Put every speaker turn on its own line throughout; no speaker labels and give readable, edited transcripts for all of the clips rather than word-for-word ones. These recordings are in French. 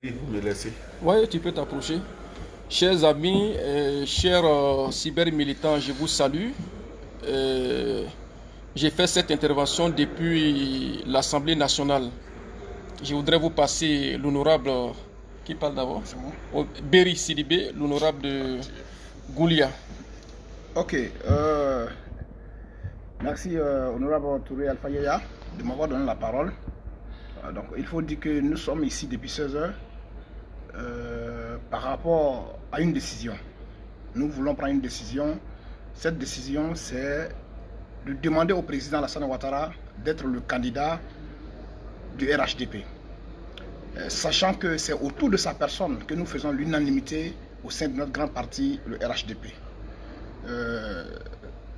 Oui, vous me laissez.
Oui, tu peux t'approcher. Chers amis, chers cyber-militants, je vous salue. Euh, j'ai fait cette intervention depuis l'Assemblée nationale. Je voudrais vous passer l'honorable qui parle d'abord.
C'est bon.
Berry Sidibé, l'honorable de Goulia.
Ok. Merci, honorable Touré Alpha Yaya, de m'avoir donné la parole. Donc, il faut dire que nous sommes ici depuis 16 heures par rapport à une décision. Nous voulons prendre une décision. Cette décision, c'est de demander au président Alassane Ouattara d'être le candidat du RHDP. Sachant que c'est autour de sa personne que nous faisons l'unanimité au sein de notre grand parti, le RHDP.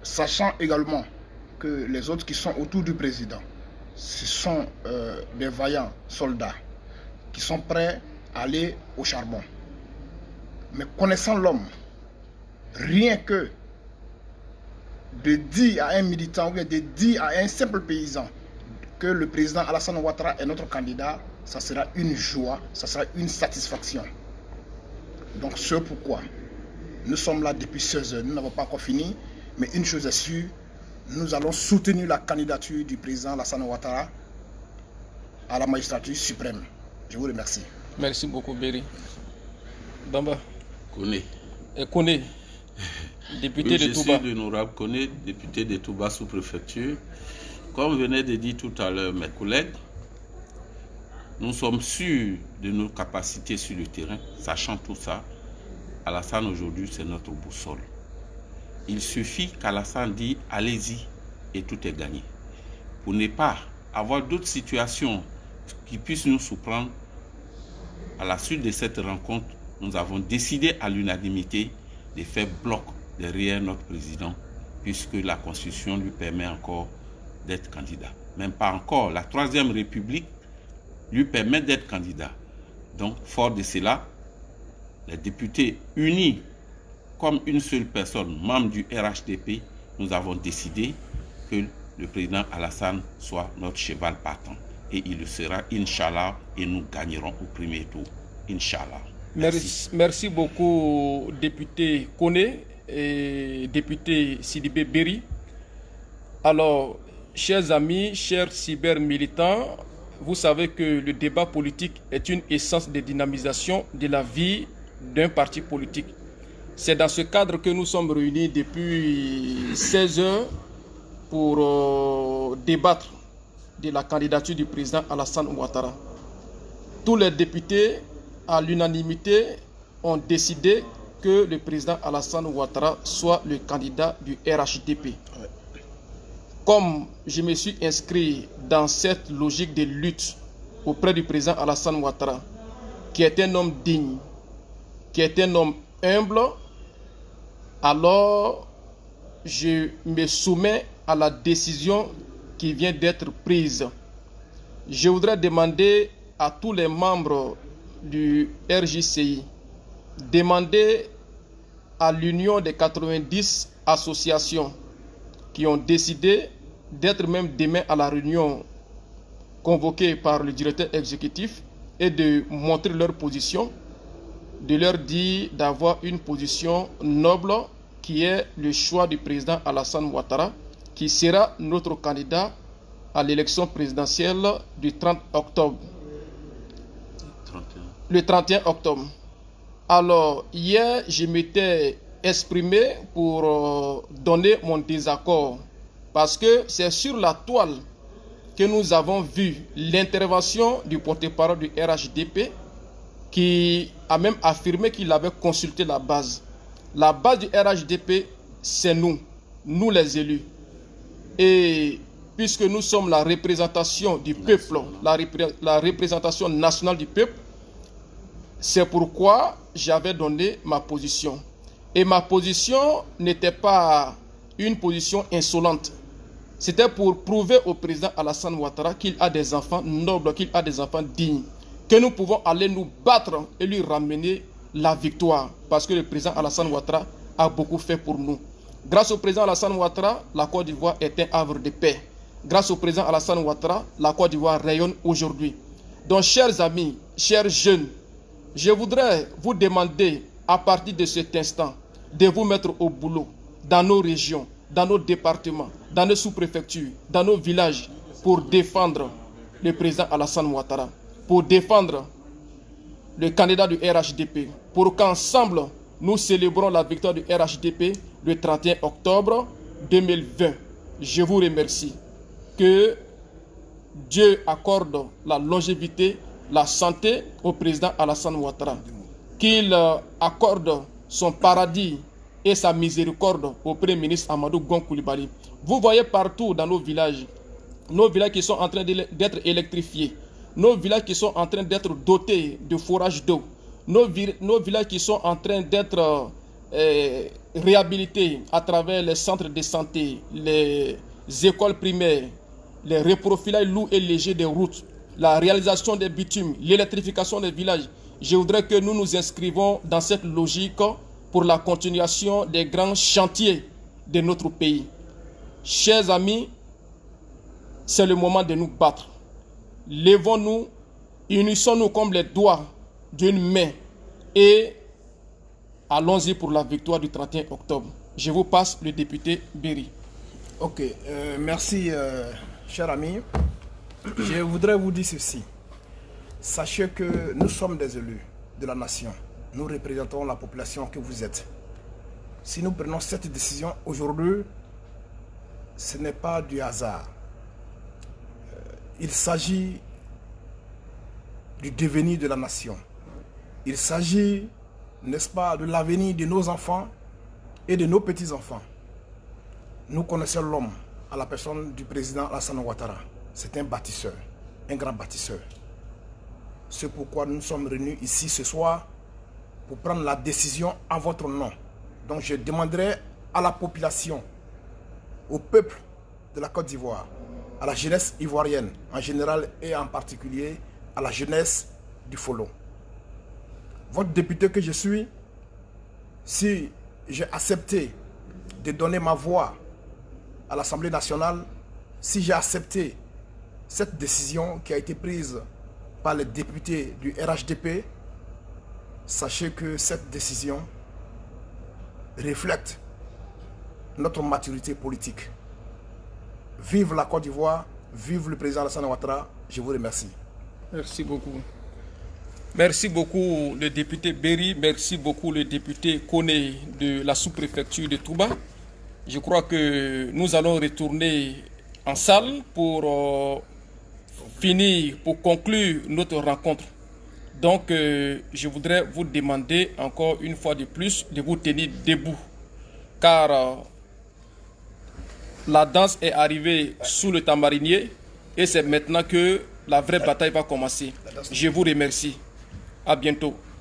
Sachant également que les autres qui sont autour du président, ce sont des vaillants soldats qui sont prêts à aller au charbon. Mais connaissant l'homme, rien que de dire à un militant ou bien de dire à un simple paysan que le président Alassane Ouattara est notre candidat, ça sera une joie, ça sera une satisfaction. Donc c'est pourquoi nous sommes là depuis 16 heures, nous n'avons pas encore fini, mais une chose est sûre, nous allons soutenir la candidature du président Alassane Ouattara à la magistrature suprême. Je vous remercie.
Merci beaucoup, Berry. Bamba.
Koné.
Koné, député de Touba.
Je suis l'honorable Koné, député de Touba sous-préfecture. Comme venait de dire tout à l'heure mes collègues, nous sommes sûrs de nos capacités sur le terrain. Sachant tout ça, Alassane aujourd'hui c'est notre boussole. Il suffit qu'Alassane dise allez-y et tout est gagné. Pour ne pas avoir d'autres situations qui puissent nous surprendre, à la suite de cette rencontre, nous avons décidé à l'unanimité de faire bloc derrière notre président, puisque la Constitution lui permet encore d'être candidat. Même pas encore, la Troisième République lui permet d'être candidat. Donc, fort de cela, les députés unis comme une seule personne, membre du RHDP, nous avons décidé que le président Alassane soit notre cheval partant. Et il le sera, Inch'Allah, et nous gagnerons au premier tour. Inch'Allah.
Merci beaucoup, député Koné et député Sidibé Berry. Alors, chers amis, chers cyber-militants, vous savez que le débat politique est une essence de dynamisation de la vie d'un parti politique. C'est dans ce cadre que nous sommes réunis depuis 16 heures pour débattre de la candidature du président Alassane Ouattara. Tous les députés, à l'unanimité, ont décidé que le président Alassane Ouattara soit le candidat du RHDP. Comme je me suis inscrit dans cette logique de lutte auprès du président Alassane Ouattara, qui est un homme digne, qui est un homme humble, alors je me soumets à la décision qui vient d'être prise. Je voudrais demander à tous les membres du RJCI, demander à l'union des 90 associations qui ont décidé d'être même demain à la réunion convoquée par le directeur exécutif et de montrer leur position, de leur dire d'avoir une position noble qui est le choix du président Alassane Ouattara, qui sera notre candidat à l'élection présidentielle du 30 octobre. Le 31 octobre. Alors, hier, je m'étais exprimé pour donner mon désaccord parce que c'est sur la toile que nous avons vu l'intervention du porte-parole du RHDP qui a même affirmé qu'il avait consulté la base. La base du RHDP, c'est nous les élus. Et puisque nous sommes la représentation du peuple, la représentation nationale du peuple, c'est pourquoi j'avais donné ma position. Et ma position n'était pas une position insolente. C'était pour prouver au président Alassane Ouattara qu'il a des enfants nobles, qu'il a des enfants dignes, que nous pouvons aller nous battre et lui ramener la victoire. Parce que le président Alassane Ouattara a beaucoup fait pour nous. Grâce au président Alassane Ouattara, la Côte d'Ivoire est un havre de paix. Grâce au président Alassane Ouattara, la Côte d'Ivoire rayonne aujourd'hui. Donc, chers amis, chers jeunes, Je voudrais vous demander, à partir de cet instant, de vous mettre au boulot dans nos régions, dans nos départements, dans nos sous-préfectures, dans nos villages, pour défendre le président Alassane Ouattara, pour défendre le candidat du RHDP, pour qu'ensemble, nous célébrons la victoire du RHDP le 31 octobre 2020. Je vous remercie. Que Dieu accorde la longévité, la santé au président Alassane Ouattara. Qu'il accorde son paradis et sa miséricorde au Premier ministre Amadou Gon Coulibaly. Vous voyez partout dans nos villages qui sont en train d'être électrifiés, nos villages qui sont en train d'être dotés de forages d'eau, nos villages qui sont en train d'être réhabilités à travers les centres de santé, les écoles primaires, les reprofilages lourds et légers des routes, la réalisation des bitumes, l'électrification des villages. Je voudrais que nous nous inscrivons dans cette logique pour la continuation des grands chantiers de notre pays. Chers amis, c'est le moment de nous battre. Levons-nous, unissons-nous comme les doigts d'une main et allons-y pour la victoire du 31 octobre. Je vous passe le député Berry.
Ok, merci cher ami. Je voudrais vous dire ceci. Sachez que nous sommes des élus de la nation. Nous représentons la population que vous êtes. Si nous prenons cette décision aujourd'hui, ce n'est pas du hasard. Il s'agit du devenir de la nation. Il s'agit, n'est-ce pas, de l'avenir de nos enfants et de nos petits-enfants. Nous connaissons l'homme à la personne du président Alassane Ouattara. C'est un bâtisseur, un grand bâtisseur. C'est pourquoi nous sommes réunis ici ce soir pour prendre la décision en votre nom. Donc je demanderai à la population, au peuple de la Côte d'Ivoire, à la jeunesse ivoirienne en général et en particulier à la jeunesse du Folo. Votre député que je suis, si j'ai accepté de donner ma voix à l'Assemblée nationale, si j'ai accepté cette décision qui a été prise par les députés du RHDP, sachez que cette décision reflète notre maturité politique. Vive la Côte d'Ivoire, vive le président Alassane Ouattara, je vous remercie.
Merci beaucoup. Merci beaucoup le député Berry, merci beaucoup le député Koné de la sous-préfecture de Touba. Je crois que nous allons retourner en salle pour finir, pour conclure notre rencontre. Donc, je voudrais vous demander encore une fois de plus de vous tenir debout, car la danse est arrivée sous le tambourinier et c'est maintenant que la vraie bataille va commencer. Je vous remercie. À bientôt.